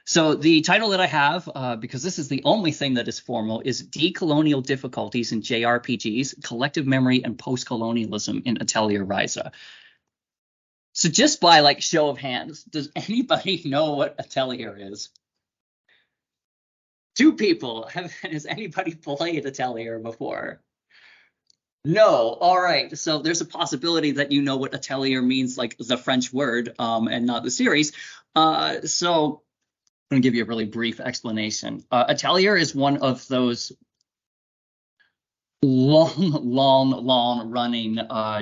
So the title that I have, because this is the only thing that is formal, is Decolonial Difficulties in JRPGs, Collective Memory and Postcolonialism in Atelier Ryza. So just by like show of hands, does anybody know what Atelier is? Two people. Has anybody played Atelier before? No. All right. So there's a possibility that you know what Atelier means, like the French word, and not the series. So I'm going to give you a really brief explanation. Atelier is one of those long running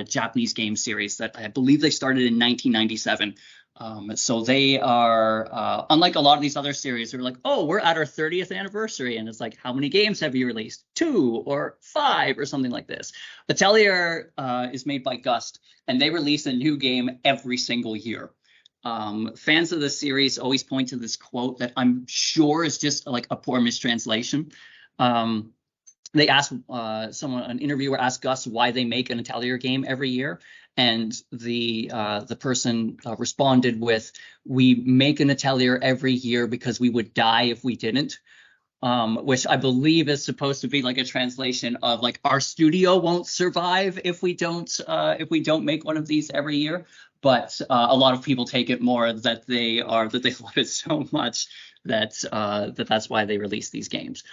Japanese game series that I believe they started in 1997. So they are, unlike a lot of these other series, they're like, oh, we're at our 30th anniversary. And it's like, how many games have you released? 2 or 5 or something like this. Atelier is made by Gust, and they release a new game every single year. Fans of the series always point to this quote that I'm sure is just like a poor mistranslation. They asked an interviewer asked Gus why they make an Atelier game every year, and the person responded with, "We make an Atelier every year because we would die if we didn't," which I believe is supposed to be like a translation of like our studio won't survive if we don't make one of these every year. But a lot of people take it more that they love it so much that that's why they release these games.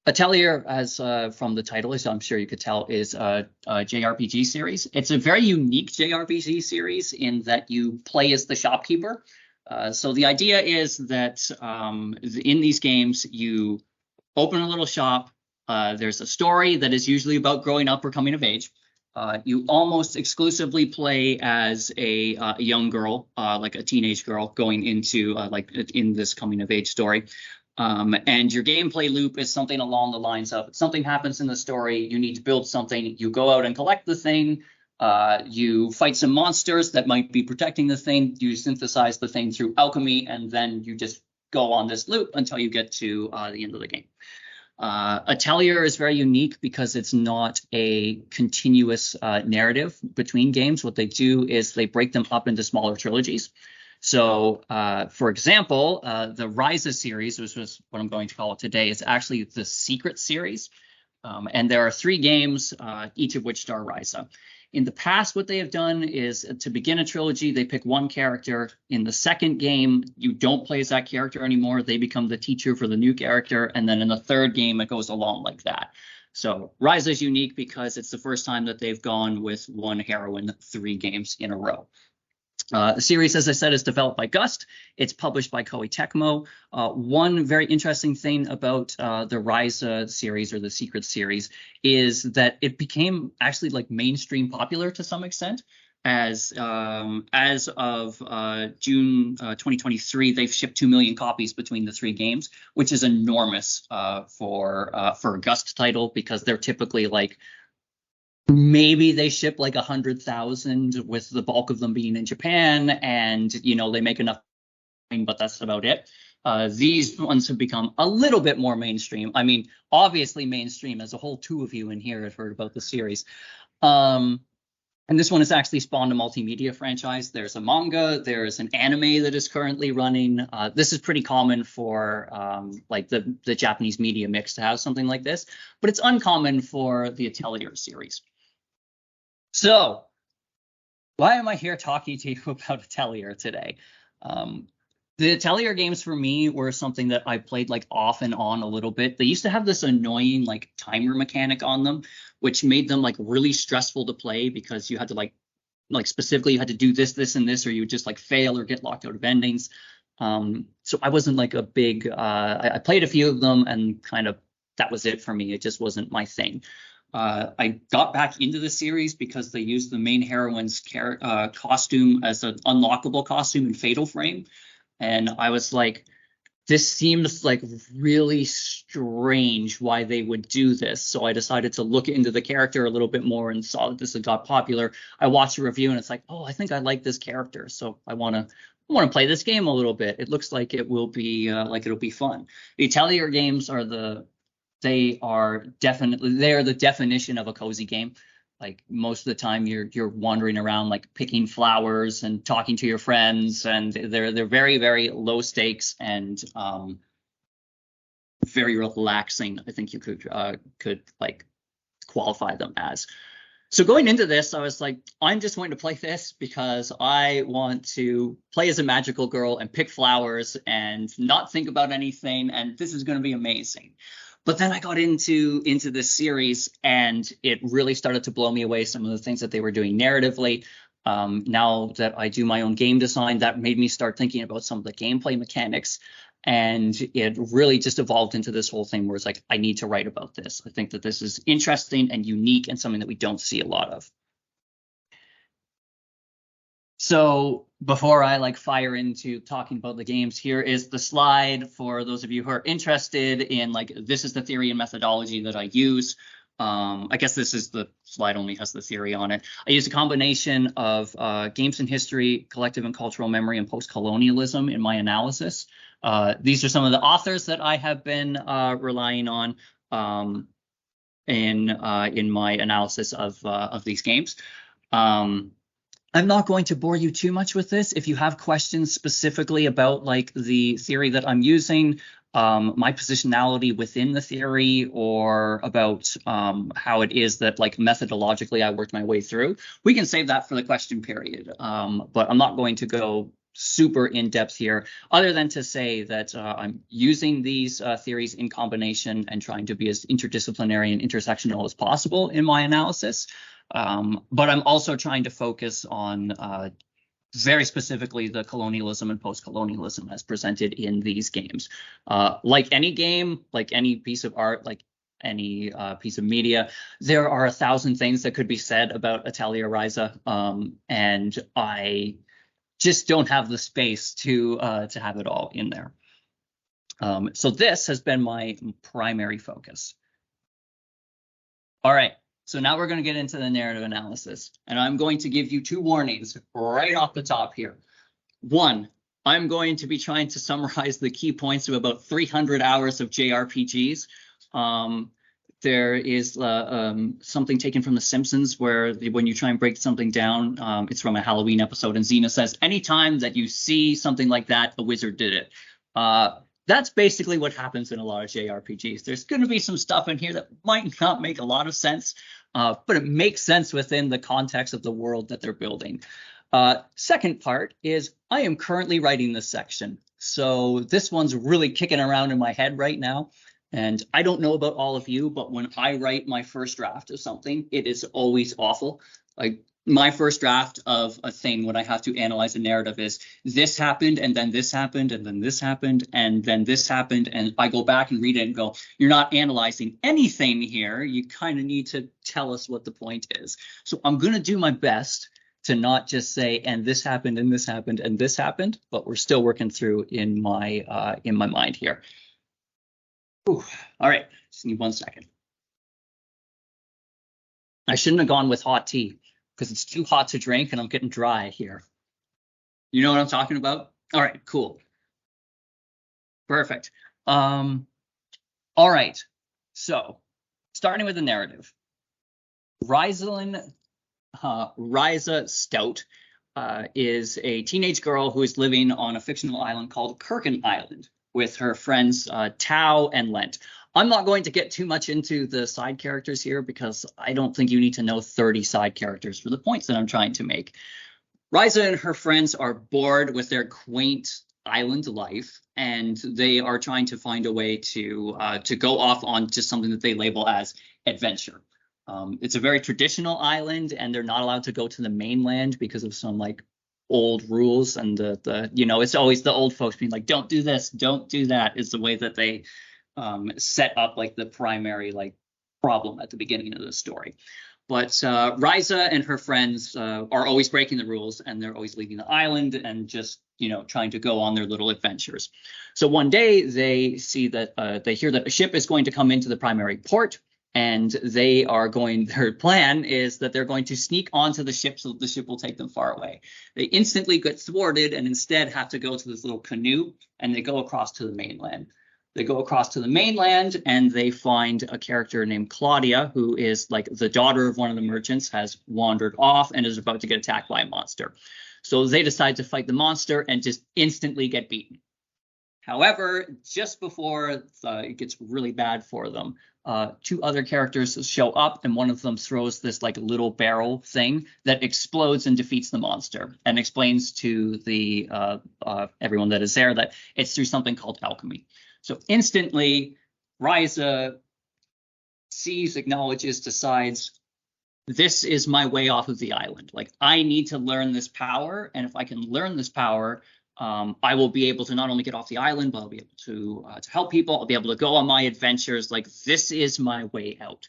Atelier, as from the title, as I'm sure you could tell, is a JRPG series. It's a very unique JRPG series in that you play as the shopkeeper. So the idea is that in these games, you open a little shop. There's a story that is usually about growing up or coming of age. You almost exclusively play as a young girl, like a teenage girl, going into like in this coming of age story. And your gameplay loop is something along the lines of something happens in the story, you need to build something, you go out and collect the thing, you fight some monsters that might be protecting the thing, you synthesize the thing through alchemy, and then you just go on this loop until you get to the end of the game. Atelier is very unique because it's not a continuous narrative between games. What they do is they break them up into smaller trilogies. So, for example, the Ryza series, which was what I'm going to call it today, is actually the Secret series. And there are 3 games, each of which star Ryza. In the past, what they have done is to begin a trilogy, they pick one character. In the second game, you don't play as that character anymore. They become the teacher for the new character. And then in the third game, it goes along like that. So Ryza is unique because it's the first time that they've gone with one heroine 3 games in a row. The series, as I said, is developed by Gust. It's published by Koei Tecmo. One very interesting thing about the Ryza series or the Secret series is that it became actually like mainstream popular to some extent. As of June 2023, they've shipped 2 million copies between the 3 games, which is enormous for a Gust title because they're typically like, maybe they ship like 100,000 with the bulk of them being in Japan, and they make enough, but that's about it. These ones have become a little bit more mainstream. I mean, obviously mainstream, as a whole 2 of you in here have heard about the series. And this one has actually spawned a multimedia franchise. There's a manga, there's an anime that is currently running. This is pretty common for like the Japanese media mix to have something like this, but it's uncommon for the Atelier series. So, why am I here talking to you about Atelier today? The Atelier games for me were something that I played like off and on a little bit. They used to have this annoying like timer mechanic on them, which made them like really stressful to play because you had to like specifically you had to do this, and this, or you would just like fail or get locked out of endings. So I wasn't like a big, I played a few of them and kind of that was it for me. It just wasn't my thing. I got back into the series because they used the main heroine's costume as an unlockable costume in Fatal Frame. And I was like, this seems like really strange why they would do this. So I decided to look into the character a little bit more and saw that this had got popular. I watched a review and it's like, oh, I think I like this character. So I want to play this game a little bit. It looks like it will be it'll be fun. The Atelier games are the definition of a cozy game. like most of the time you're wandering around like picking flowers and talking to your friends, and they're very, very low stakes and very relaxing. I think you could like qualify them as. So going into this, I was like, I'm just going to play this because I want to play as a magical girl and pick flowers and not think about anything, and this is going to be amazing. But then I got into this series, and it really started to blow me away, some of the things that they were doing narratively. Now that I do my own game design, that made me start thinking about some of the gameplay mechanics. And it really just evolved into this whole thing where it's like, I need to write about this. I think that this is interesting and unique and something that we don't see a lot of. So before I like fire into talking about the games, here is the slide for those of you who are interested in like, this is the theory and methodology that I use. I guess this is the slide only has the theory on it. I use a combination of games in history, collective and cultural memory, and postcolonialism in my analysis. These are some of the authors that I have been relying on in my analysis of these games. I'm not going to bore you too much with this. If you have questions specifically about like the theory that I'm using, my positionality within the theory, or about how it is that like methodologically I worked my way through, we can save that for the question period. But I'm not going to go super in depth here, other than to say that I'm using these theories in combination and trying to be as interdisciplinary and intersectional as possible in my analysis. But I'm also trying to focus on very specifically the colonialism and post-colonialism as presented in these games. Like any game, like any piece of art, like any piece of media, there are 1,000 things that could be said about Atelier Ryza, and I just don't have the space to have it all in there. So this has been my primary focus. All right. So now we're going to get into the narrative analysis, and I'm going to give you 2 warnings right off the top here. 1, I'm going to be trying to summarize the key points of about 300 hours of JRPGs. There is something taken from The Simpsons where when you try and break something down, it's from a Halloween episode, and Xena says, anytime that you see something like that, a wizard did it. That's basically what happens in a lot of JRPGs. There's going to be some stuff in here that might not make a lot of sense, but it makes sense within the context of the world that they're building. Second part is I am currently writing this section. So this one's really kicking around in my head right now. And I don't know about all of you, but when I write my first draft of something, it is always awful. Like my first draft of a thing when I have to analyze a narrative is this happened, and then this happened, and then this happened, and then this happened. And I go back and read it and go, you're not analyzing anything here. You kind of need to tell us what the point is. So I'm going to do my best to not just say, and this happened, and this happened, and this happened, but we're still working through in my mind here. Ooh, all right, just need 1 second. I shouldn't have gone with hot tea because it's too hot to drink and I'm getting dry here. You know what I'm talking about? All right, cool. Perfect. All right, so starting with the narrative. Ryza Stout is a teenage girl who is living on a fictional island called Kirkin Island with her friends Tao and Lent. I'm not going to get too much into the side characters here because I don't think you need to know 30 side characters for the points that I'm trying to make. Ryza and her friends are bored with their quaint island life, and they are trying to find a way to go off on just something that they label as adventure. It's a very traditional island, and they're not allowed to go to the mainland because of some like old rules, and the it's always the old folks being like, don't do this, don't do that, is the way that they set up like the primary like problem at the beginning of the story. But Ryza and her friends are always breaking the rules, and they're always leaving the island and just trying to go on their little adventures. So one day they see that they hear that a ship is going to come into the primary port, and their plan is that they're going to sneak onto the ship so that the ship will take them far away. They instantly get thwarted and instead have to go to this little canoe, and they go across to the mainland. They go across to the mainland and they find a character named Claudia, who is like the daughter of one of the merchants, has wandered off and is about to get attacked by a monster. So they decide to fight the monster and just instantly get beaten. However, just before it gets really bad for them, two other characters show up, and one of them throws this like little barrel thing that explodes and defeats the monster, and explains to the everyone that is there that it's through something called alchemy. So instantly, Ryza sees, acknowledges, decides, this is my way off of the island. Like, I need to learn this power, and if I can learn this power, I will be able to not only get off the island, but I'll be able to help people. I'll be able to go on my adventures. Like, this is my way out.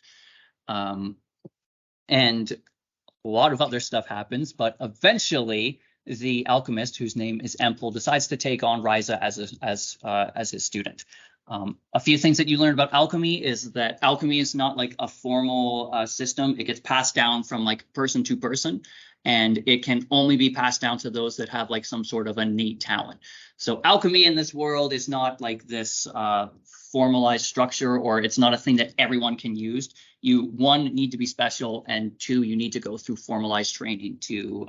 And a lot of other stuff happens, but eventually the alchemist, whose name is Empel, decides to take on Ryza as his student. A few things that you learn about alchemy is that alchemy is not like a formal system. It gets passed down from like person to person, and it can only be passed down to those that have like some sort of innate talent. So alchemy in this world is not like this formalized structure, or it's not a thing that everyone can use. You, one, need to be special, and two, you need to go through formalized training to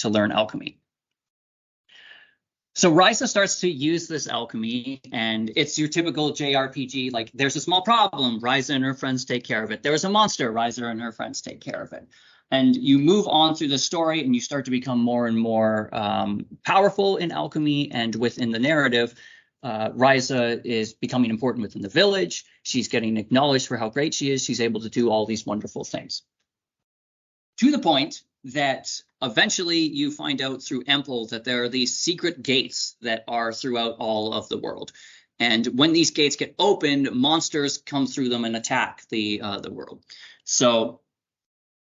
learn alchemy. So Ryza starts to use this alchemy, and it's your typical JRPG, like there's a small problem, Ryza and her friends take care of it. There's a monster, Ryza and her friends take care of it. And you move on through the story, and you start to become more and more powerful in alchemy, and within the narrative, Ryza is becoming important within the village. She's getting acknowledged for how great she is. She's able to do all these wonderful things. To the point that eventually you find out through Empel that there are these secret gates that are throughout all of the world. And when these gates get opened, monsters come through them and attack the world. So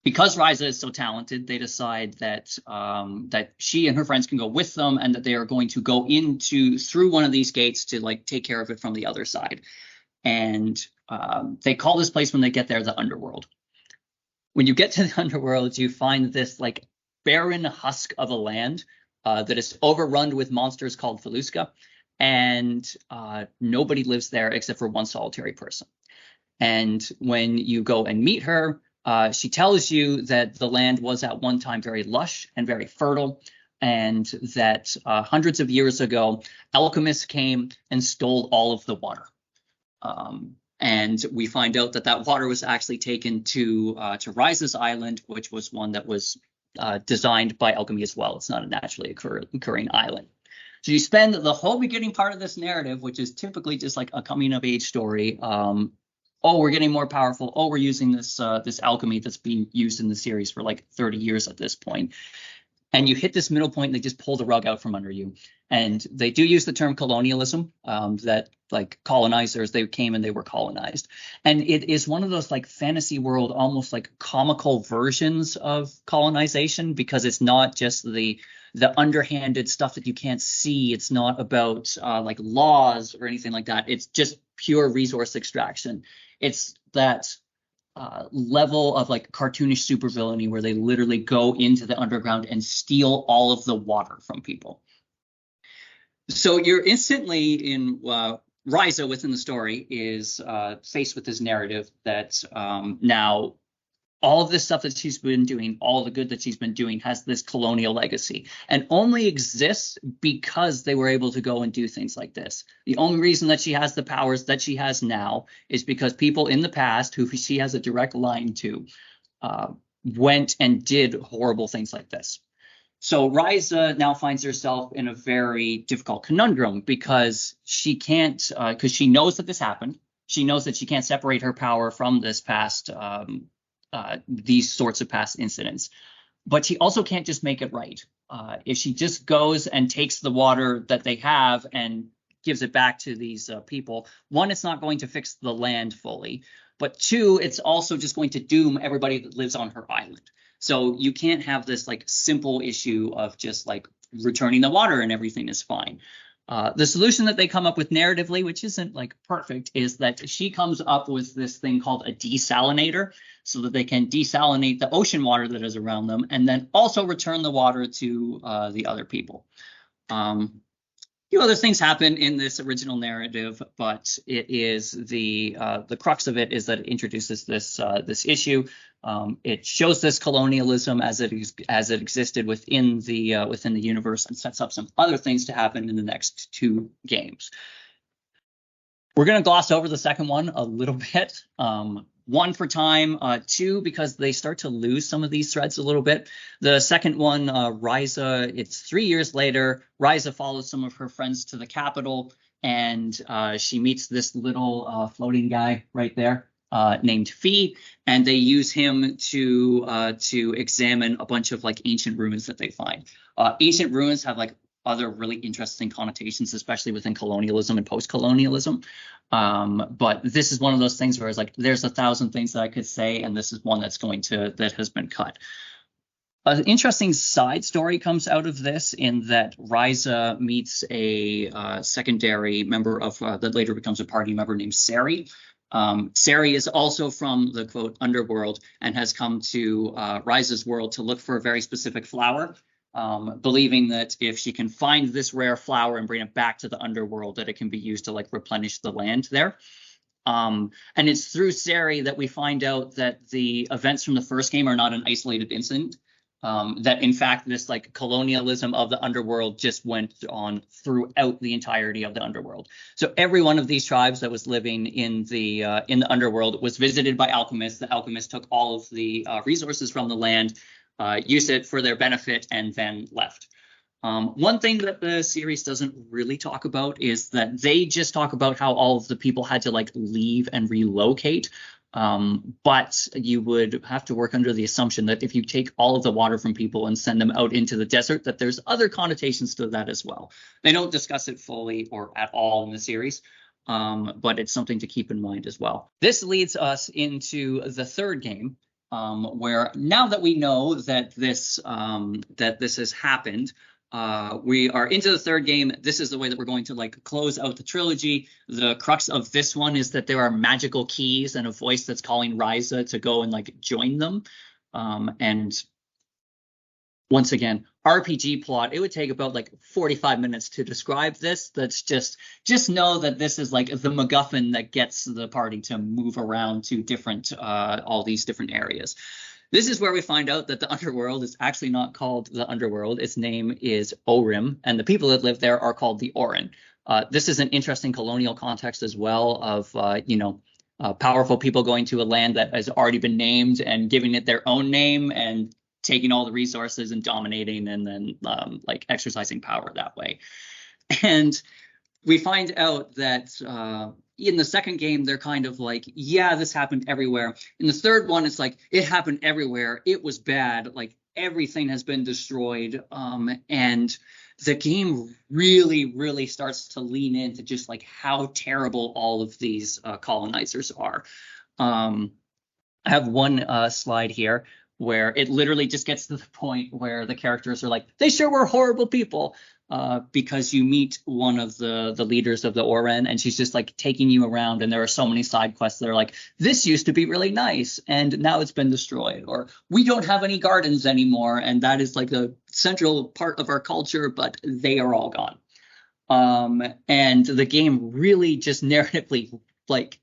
because Ryza is so talented, they decide that that she and her friends can go with them, and that they are going to go through one of these gates to like take care of it from the other side. And they call this place when they get there the Underworld. When you get to the Underworld, you find this like barren husk of a land that is overrun with monsters called Feluska, and nobody lives there except for one solitary person. And when you go and meet her, she tells you that the land was at one time very lush and very fertile, and that hundreds of years ago, alchemists came and stole all of the water. And we find out that that water was actually taken to Ryza's island, which was one that was designed by alchemy as well. It's not a naturally occurring island. So you spend the whole beginning part of this narrative, which is typically just like a coming of age story. Oh, we're getting more powerful. Oh, we're using this alchemy that's being used in the series for like 30 years at this point. And you hit this middle point, and they just pull the rug out from under you. And they do use the term colonialism, that like colonizers, they came and they were colonized. And it is one of those like fantasy world, almost like comical versions of colonization, because it's not just the underhanded stuff that you can't see. It's not about like laws or anything like that. It's just pure resource extraction. It's that level of like cartoonish supervillainy where they literally go into the underground and steal all of the water from people. So you're instantly in Ryza within the story is faced with this narrative that now all of this stuff that she's been doing, all the good that she's been doing, has this colonial legacy, and only exists because they were able to go and do things like this. The only reason that she has the powers that she has now is because people in the past, who she has a direct line to, went and did horrible things like this. So Ryza now finds herself in a very difficult conundrum, because she can't, because she knows that this happened. She knows that she can't separate her power from this past these sorts of past incidents, but she also can't just make it right. If she just goes and takes the water that they have and gives it back to these people, one, it's not going to fix the land fully, but two, it's also just going to doom everybody that lives on her island. So you can't have this like simple issue of just like returning the water and everything is fine. The solution that they come up with narratively, which isn't like perfect, is that she comes up with this thing called a desalinator, so that they can desalinate the ocean water that is around them, and then also return the water to the other people. few other things happen in this original narrative, but it is the crux of it is that it introduces this issue. It shows this colonialism as it existed within the universe, and sets up some other things to happen in the next two games. We're going to gloss over the second one a little bit. One for time, two because they start to lose some of these threads a little bit. The second one, Ryza, it's 3 years later. Ryza follows some of her friends to the capital, and she meets this little floating guy right there named Fee, and they use him to examine a bunch of like ancient ruins that they find. Ancient ruins have like other really interesting connotations, especially within colonialism and post-colonialism. But this is one of those things where it's like, there's 1,000 things that I could say, and this is one that has been cut. An interesting side story comes out of this in that Ryza meets a secondary member of that later becomes a party member named Sari. Sari is also from the quote underworld and has come to Ryza's world to look for a very specific flower. Believing that if she can find this rare flower and bring it back to the underworld, that it can be used to like replenish the land there. And it's through Sari that we find out that the events from the first game are not an isolated incident. That in fact this like colonialism of the underworld just went on throughout the entirety of the underworld. So every one of these tribes that was living in the underworld was visited by alchemists. The alchemists took all of the resources from the land, used it for their benefit, and then left. One thing that the series doesn't really talk about is that they just talk about how all of the people had to like leave and relocate. But you would have to work under the assumption that if you take all of the water from people and send them out into the desert, that there's other connotations to that as well. They don't discuss it fully or at all in the series. But it's something to keep in mind as well. This leads us into the third game. Where now that we know that this has happened, we are into the third game. This is the way that we're going to like close out the trilogy. The crux of this one is that there are magical keys and a voice that's calling Ryza to go and like join them. And once again, RPG plot, it would take about like 45 minutes to describe this. That's just know that this is like the MacGuffin that gets the party to move around to different all these different areas. This is where we find out that the underworld is actually not called the underworld. Its name is Orim, and the people that live there are called the Orin. This is an interesting colonial context as well of powerful people going to a land that has already been named and giving it their own name and taking all the resources and dominating and then like exercising power that way. And we find out that in the second game, they're kind of like, yeah, this happened everywhere. In the third one, it's like, it happened everywhere. It was bad. Like everything has been destroyed. And the game really, really starts to lean into just like how terrible all of these colonizers are. I have one slide here where it literally just gets to the point where the characters are like, they sure were horrible people, because you meet one of the leaders of the Oren, and she's just like taking you around, and there are so many side quests that are like, this used to be really nice, and now it's been destroyed, or we don't have any gardens anymore, and that is like a central part of our culture, but they are all gone. And the game really just narratively, like,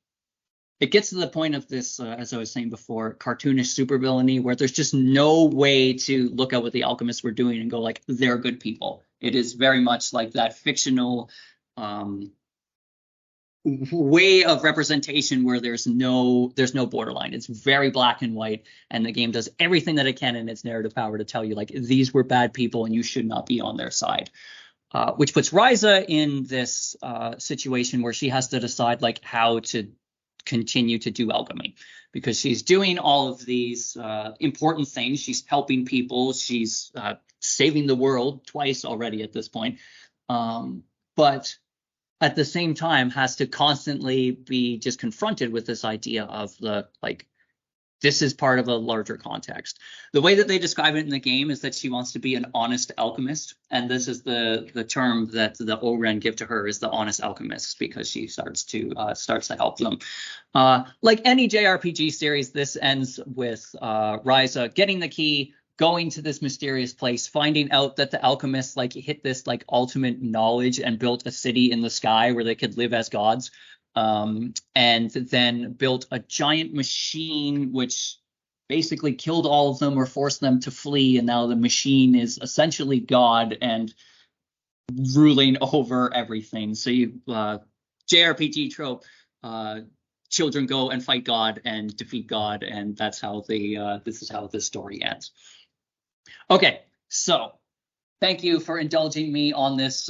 it gets to the point of this, as I was saying before, cartoonish supervillainy, where there's just no way to look at what the alchemists were doing and go like, they're good people. It is very much like that fictional way of representation where there's no borderline. It's very black and white, and the game does everything that it can in its narrative power to tell you like, these were bad people and you should not be on their side. Which puts Ryza in this situation where she has to decide like how to continue to do alchemy, because she's doing all of these important things. She's helping people. She's saving the world twice already at this point. But at the same time has to constantly be just confronted with this idea of the like, this is part of a larger context. The way that they describe it in the game is that she wants to be an honest alchemist. And this is the term that the Oren give to her, is the honest alchemist, because she starts to help them. Like any JRPG series, this ends with Ryza getting the key, going to this mysterious place, finding out that the alchemists like hit this like ultimate knowledge and built a city in the sky where they could live as gods, and then built a giant machine which basically killed all of them or forced them to flee, and now the machine is essentially God and ruling over everything. So you JRPG trope, children go and fight God and defeat God, and that's how this is how this story ends. Okay, so thank you for indulging me on this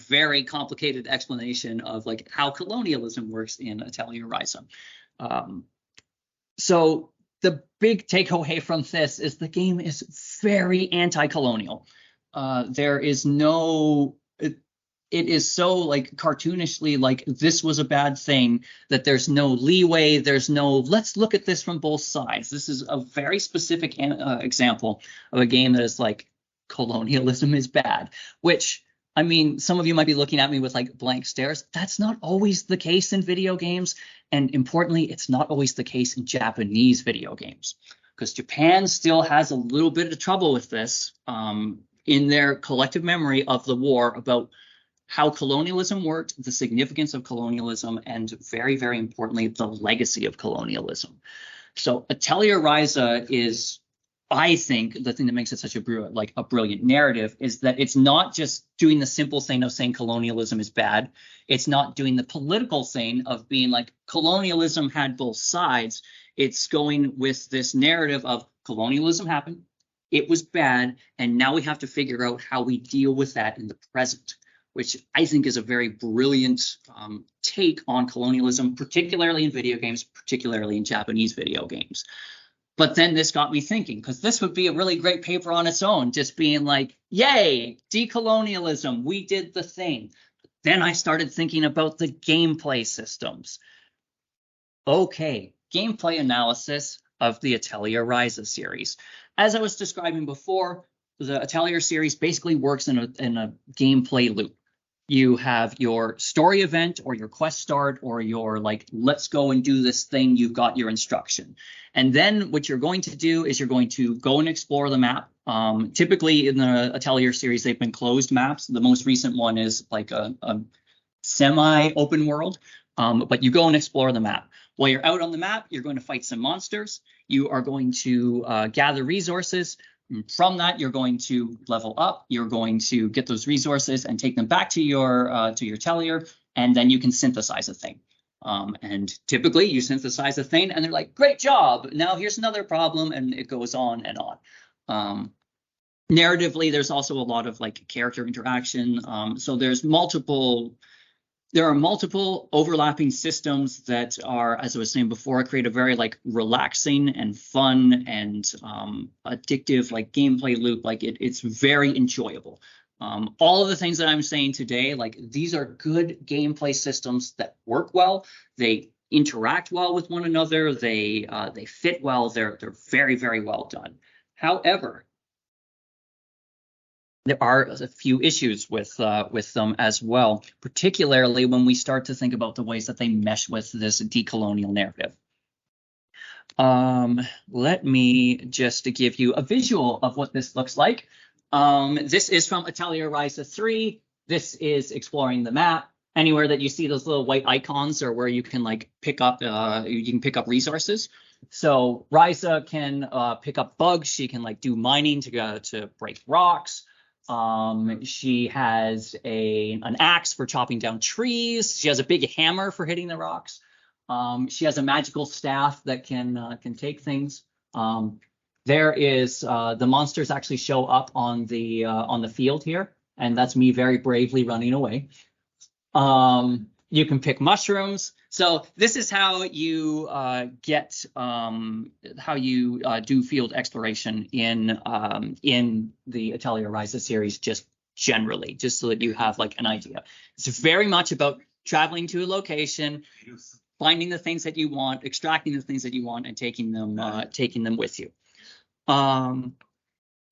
very complicated explanation of like how colonialism works in Atelier Ryza. So the big takeaway from this is the game is very anti-colonial. There is no, it is so like cartoonishly like this was a bad thing that there's no leeway. There's no, let's look at this from both sides. This is a very specific example of a game that is like colonialism is bad, which, I mean, some of you might be looking at me with like blank stares. That's not always the case in video games. And importantly, it's not always the case in Japanese video games, because Japan still has a little bit of trouble with this in their collective memory of the war, about how colonialism worked, the significance of colonialism, and very, very importantly, the legacy of colonialism. So Atelier Ryza is, I think, the thing that makes it such a brilliant narrative is that it's not just doing the simple thing of saying colonialism is bad. It's not doing the political thing of being like colonialism had both sides. It's going with this narrative of colonialism happened, it was bad, and now we have to figure out how we deal with that in the present, which I think is a very brilliant take on colonialism, particularly in video games, particularly in Japanese video games. But then this got me thinking, because this would be a really great paper on its own, just being like, yay, decolonialism, we did the thing. Then I started thinking about the gameplay systems. Okay, gameplay analysis of the Atelier Ryza series. As I was describing before, the Atelier series basically works in a gameplay loop. You have your story event or your quest start or your like, let's go and do this thing. You've got your instruction. And then what you're going to do is you're going to go and explore the map. Typically in the Atelier series, they've been closed maps. The most recent one is like a semi-open world, but you go and explore the map. While you're out on the map, you're going to fight some monsters. You are going to gather resources. From that, you're going to level up. You're going to get those resources and take them back to your Atelier, and then you can synthesize a thing. And typically, you synthesize a thing, and they're like, "Great job! Now here's another problem," and it goes on and on. Narratively, there's also a lot of like character interaction. So there are multiple overlapping systems that are, as I was saying before, create a very like relaxing and fun and addictive like gameplay loop. Like it's very enjoyable. All of the things that I'm saying today, like these are good gameplay systems that work well. They interact well with one another. They fit well. They're very, very well done. However, there are a few issues with them as well, particularly when we start to think about the ways that they mesh with this decolonial narrative. Let me just give you a visual of what this looks like. This is from Atelier Ryza 3. This is exploring the map. Anywhere that you see those little white icons are where you can like pick up resources. So Ryza can pick up bugs. She can like do mining to break rocks. She has an axe for chopping down trees. She has a big hammer for hitting the rocks. She has a magical staff that can take things. There is the monsters actually show up on the field here, and that's me very bravely running away. You can pick mushrooms. So this is how you do field exploration in the Atelier Ryza series, just generally, just so that you have like an idea. It's very much about traveling to a location, finding the things that you want, extracting the things that you want, and taking them with you.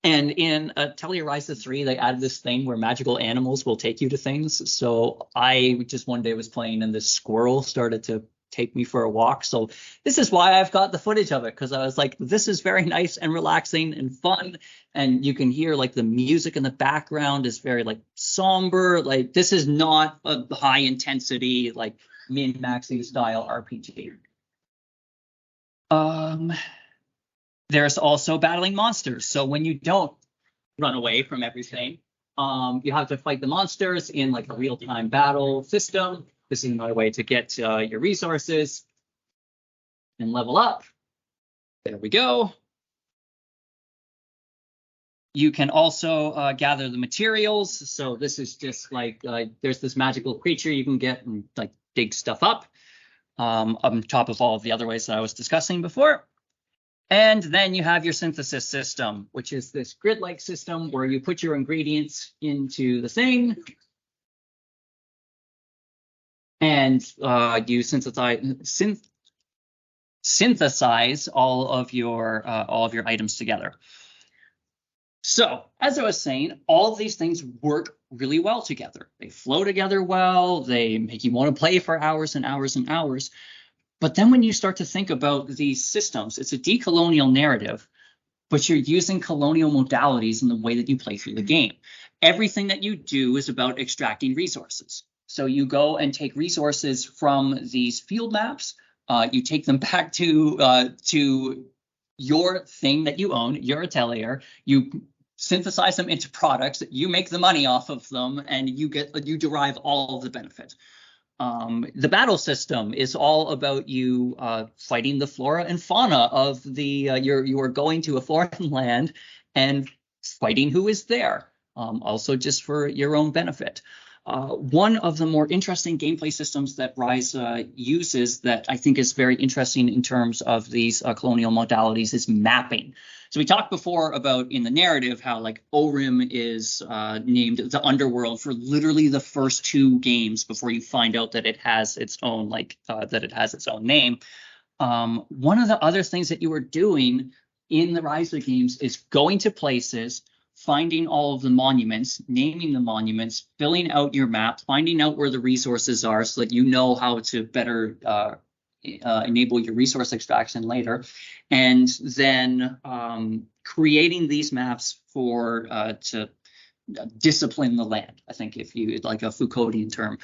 And in Atelier Ryza 3, they added this thing where magical animals will take you to things. So I just one day was playing, and this squirrel started to take me for a walk. So this is why I've got the footage of it, because I was like, this is very nice and relaxing and fun. And you can hear like the music in the background is very like somber. Like this is not a high intensity, like min-maxing style RPG. There's also battling monsters. So when you don't run away from everything, you have to fight the monsters in like a real-time battle system. This is another way to get your resources and level up. There we go. You can also gather the materials. So this is just like there's this magical creature you can get and like dig stuff up on top of all of the other ways that I was discussing before. And then you have your synthesis system, which is this grid-like system where you put your ingredients into the thing and you synthesize all of your items together. So, as I was saying, all of these things work really well together. They flow together well. They make you want to play for hours and hours and hours. But then when you start to think about these systems, it's a decolonial narrative, but you're using colonial modalities in the way that you play through the game. Everything that you do is about extracting resources. So you go and take resources from these field maps. You take them back to your thing that you own, your atelier. You synthesize them into products. You make the money off of them, and you derive all of the benefit. The battle system is all about you fighting the flora and fauna of the you are going to a foreign land and fighting who is there, also just for your own benefit. One of the more interesting gameplay systems that Ryza uses that I think is very interesting in terms of these colonial modalities is mapping. So we talked before about in the narrative how like Orim is named the underworld for literally the first 2 games before you find out that it has its own name. One of the other things that you are doing in the Ryza games is going to places, finding all of the monuments, naming the monuments, filling out your map, finding out where the resources are so that you know how to better enable your resource extraction later, and then creating these maps to discipline the land. I think if you like a Foucauldian term,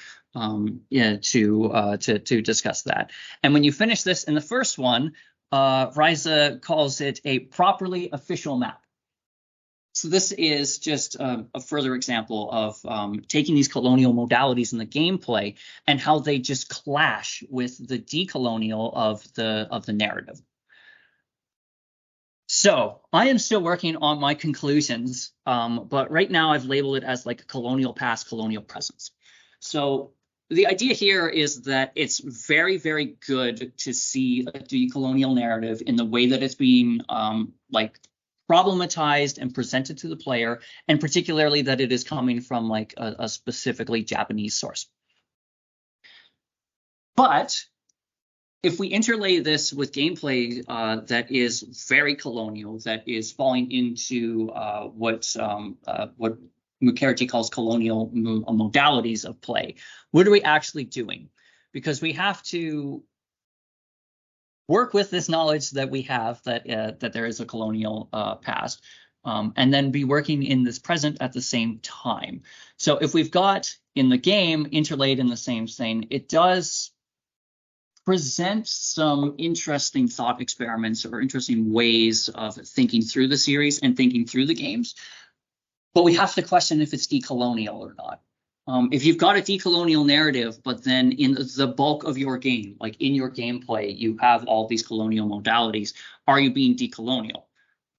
to discuss that. And when you finish this in the first one, Ryza calls it a properly official map. So this is just a further example of taking these colonial modalities in the gameplay and how they just clash with the decolonial of the narrative. So I am still working on my conclusions, but right now I've labeled it as like a colonial past, colonial presence. So the idea here is that it's very, very good to see a decolonial narrative in the way that it's being problematized and presented to the player, and particularly that it is coming from like a specifically Japanese source. But if we interlay this with gameplay that is very colonial, that is falling into what Mukherjee calls colonial modalities of play, what are we actually doing? Because we have to work with this knowledge that we have that there is a colonial past, and then be working in this present at the same time. So if we've got in the game interlaid in the same thing, it does present some interesting thought experiments or interesting ways of thinking through the series and thinking through the games. But we have to question if it's decolonial or not. If you've got a decolonial narrative, but then in the bulk of your game, like in your gameplay, you have all these colonial modalities, are you being decolonial?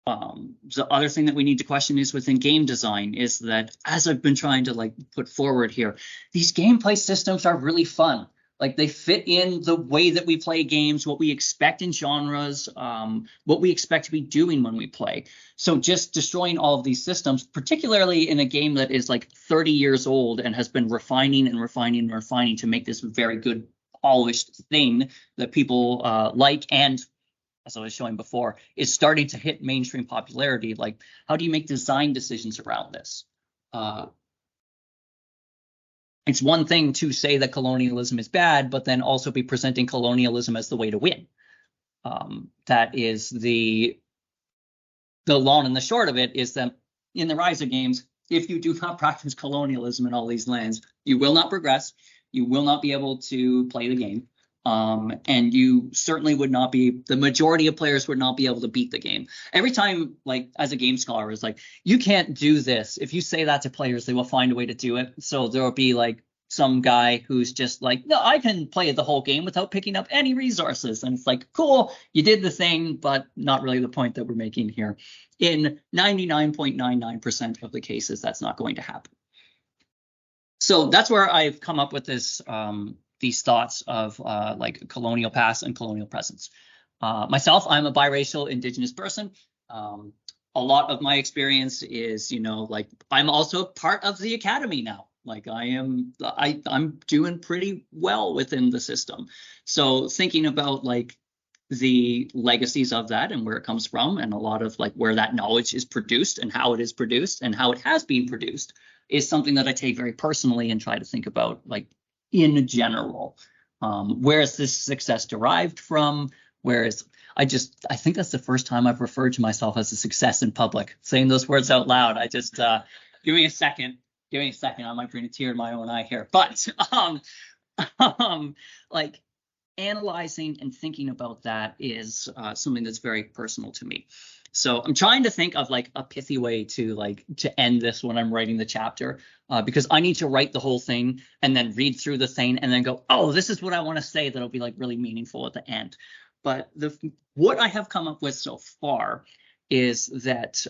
The other thing that we need to question is within game design is that, as I've been trying to like put forward here, these gameplay systems are really fun. Like they fit in the way that we play games, what we expect in genres, what we expect to be doing when we play. So just destroying all of these systems, particularly in a game that is like 30 years old and has been refining and refining and refining to make this very good polished thing that people like, and as I was showing before, is starting to hit mainstream popularity. Like, how do you make design decisions around this? It's one thing to say that colonialism is bad, but then also be presenting colonialism as the way to win. That is the long and the short of it, is that in the Ryza games, if you do not practice colonialism in all these lands, you will not progress. You will not be able to play the game. And you certainly would not be, the majority of players would not be able to beat the game. Every time, like, as a game scholar, is like, you can't do this. If you say that to players, they will find a way to do it. So there will be like some guy who's just like, no, I can play the whole game without picking up any resources. And it's like, cool, you did the thing, but not really the point that we're making here. In 99.99% of the cases, that's not going to happen. So that's where I've come up with this, these thoughts of like colonial past and colonial presence. Myself, I'm a biracial indigenous person. A lot of my experience is, you know, like, I'm also part of the academy now. Like, I'm doing pretty well within the system. So thinking about like the legacies of that and where it comes from, and a lot of like where that knowledge is produced and how it is produced and how it has been produced, is something that I take very personally and try to think about, like, in general. Where is this success derived from? Whereas I think that's the first time I've referred to myself as a success in public. Saying those words out loud, I just give me a second. I might bring a tear in my own eye here. But like, analyzing and thinking about that is something that's very personal to me. So I'm trying to think of like a pithy way to end this when I'm writing the chapter, because I need to write the whole thing and then read through the thing and then go, oh, this is what I want to say that'll be like really meaningful at the end. But what I have come up with so far is that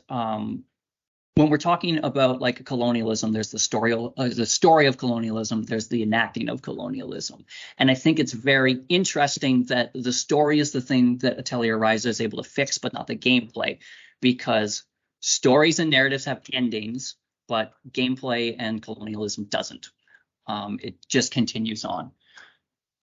when we're talking about like colonialism, there's the story of colonialism, there's the enacting of colonialism. And I think it's very interesting that the story is the thing that Atelier Ryza is able to fix, but not the gameplay, because stories and narratives have endings, but gameplay and colonialism doesn't. It just continues on.